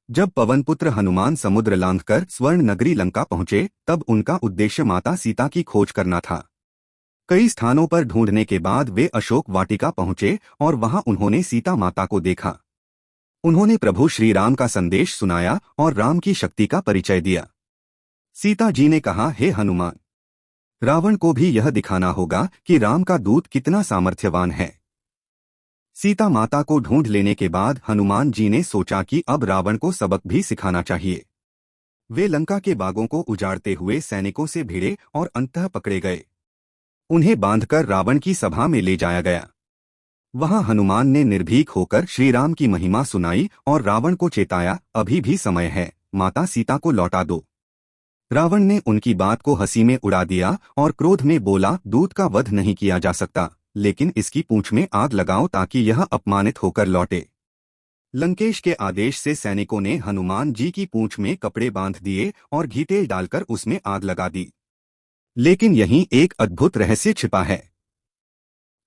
जब पवनपुत्र हनुमान समुद्र लांघकर स्वर्ण नगरी लंका पहुंचे, तब उनका उद्देश्य माता सीता की खोज करना था। कई स्थानों पर ढूंढने के बाद वे अशोक वाटिका पहुंचे और वहां उन्होंने सीता माता को देखा। उन्होंने प्रभु श्री राम का संदेश सुनाया और राम की शक्ति का परिचय दिया। सीता जी ने कहा, हे हनुमान, रावण को भी यह दिखाना होगा कि राम का दूत कितना सामर्थ्यवान है। सीता माता को ढूंढ लेने के बाद हनुमान जी ने सोचा कि अब रावण को सबक भी सिखाना चाहिए। वे लंका के बागों को उजाड़ते हुए सैनिकों से भिड़े और अंततः पकड़े गए। उन्हें बांधकर रावण की सभा में ले जाया गया। वहां हनुमान ने निर्भीक होकर श्री राम की महिमा सुनाई और रावण को चेताया, अभी भी समय है, माता सीता को लौटा दो। रावण ने उनकी बात को हंसी में उड़ा दिया और क्रोध में बोला, दूत का वध नहीं किया जा सकता, लेकिन इसकी पूंछ में आग लगाओ ताकि यह अपमानित होकर लौटे। लंकेश के आदेश से सैनिकों ने हनुमान जी की पूंछ में कपड़े बांध दिए और घी तेल डालकर उसमें आग लगा दी। लेकिन यहीं एक अद्भुत रहस्य छिपा है।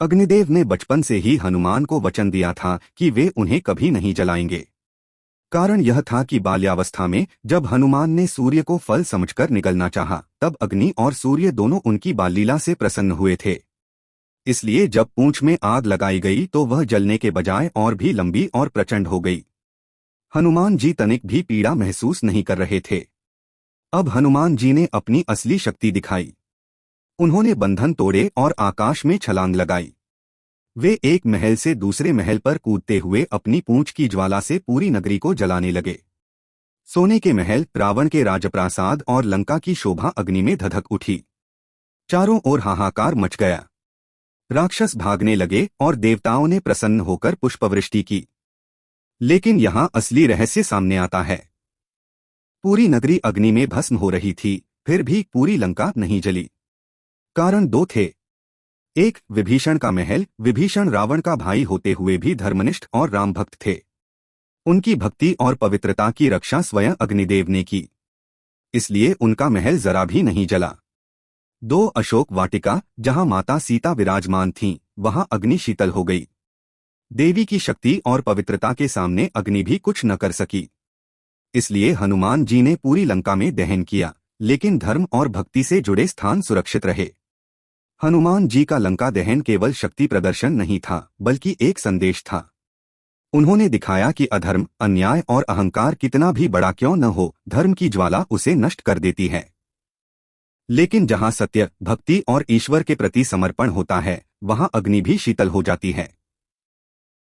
अग्निदेव ने बचपन से ही हनुमान को वचन दिया था कि वे उन्हें कभी नहीं जलाएंगे। कारण यह था कि बाल्यावस्था में जब हनुमान ने सूर्य को फल समझकर निगलना चाहा, तब अग्नि और सूर्य दोनों उनकी बाल लीला से प्रसन्न हुए थे। इसलिए जब पूंछ में आग लगाई गई तो वह जलने के बजाय और भी लंबी और प्रचंड हो गई। हनुमान जी तनिक भी पीड़ा महसूस नहीं कर रहे थे। अब हनुमान जी ने अपनी असली शक्ति दिखाई। उन्होंने बंधन तोड़े और आकाश में छलांग लगाई। वे एक महल से दूसरे महल पर कूदते हुए अपनी पूंछ की ज्वाला से पूरी नगरी को जलाने लगे। सोने के महल, रावण के राजप्रासाद और लंका की शोभा अग्नि में धधक उठी। चारों ओर हाहाकार मच गया। राक्षस भागने लगे और देवताओं ने प्रसन्न होकर पुष्पवृष्टि की। लेकिन यहां असली रहस्य सामने आता है। पूरी नगरी अग्नि में भस्म हो रही थी, फिर भी पूरी लंका नहीं जली। कारण दो थे। एक, विभीषण का महल। विभीषण रावण का भाई होते हुए भी धर्मनिष्ठ और राम भक्त थे। उनकी भक्ति और पवित्रता की रक्षा स्वयं अग्निदेव ने की, इसलिए उनका महल जरा भी नहीं जला। दो, अशोक वाटिका, जहां माता सीता विराजमान थीं, वहां अग्नि शीतल हो गई। देवी की शक्ति और पवित्रता के सामने अग्नि भी कुछ न कर सकी। इसलिए हनुमान जी ने पूरी लंका में दहन किया, लेकिन धर्म और भक्ति से जुड़े स्थान सुरक्षित रहे। हनुमान जी का लंका दहन केवल शक्ति प्रदर्शन नहीं था, बल्कि एक संदेश था। उन्होंने दिखाया कि अधर्म, अन्याय और अहंकार कितना भी बड़ा क्यों न हो, धर्म की ज्वाला उसे नष्ट कर देती है। लेकिन जहां सत्य, भक्ति और ईश्वर के प्रति समर्पण होता है, वहां अग्नि भी शीतल हो जाती है।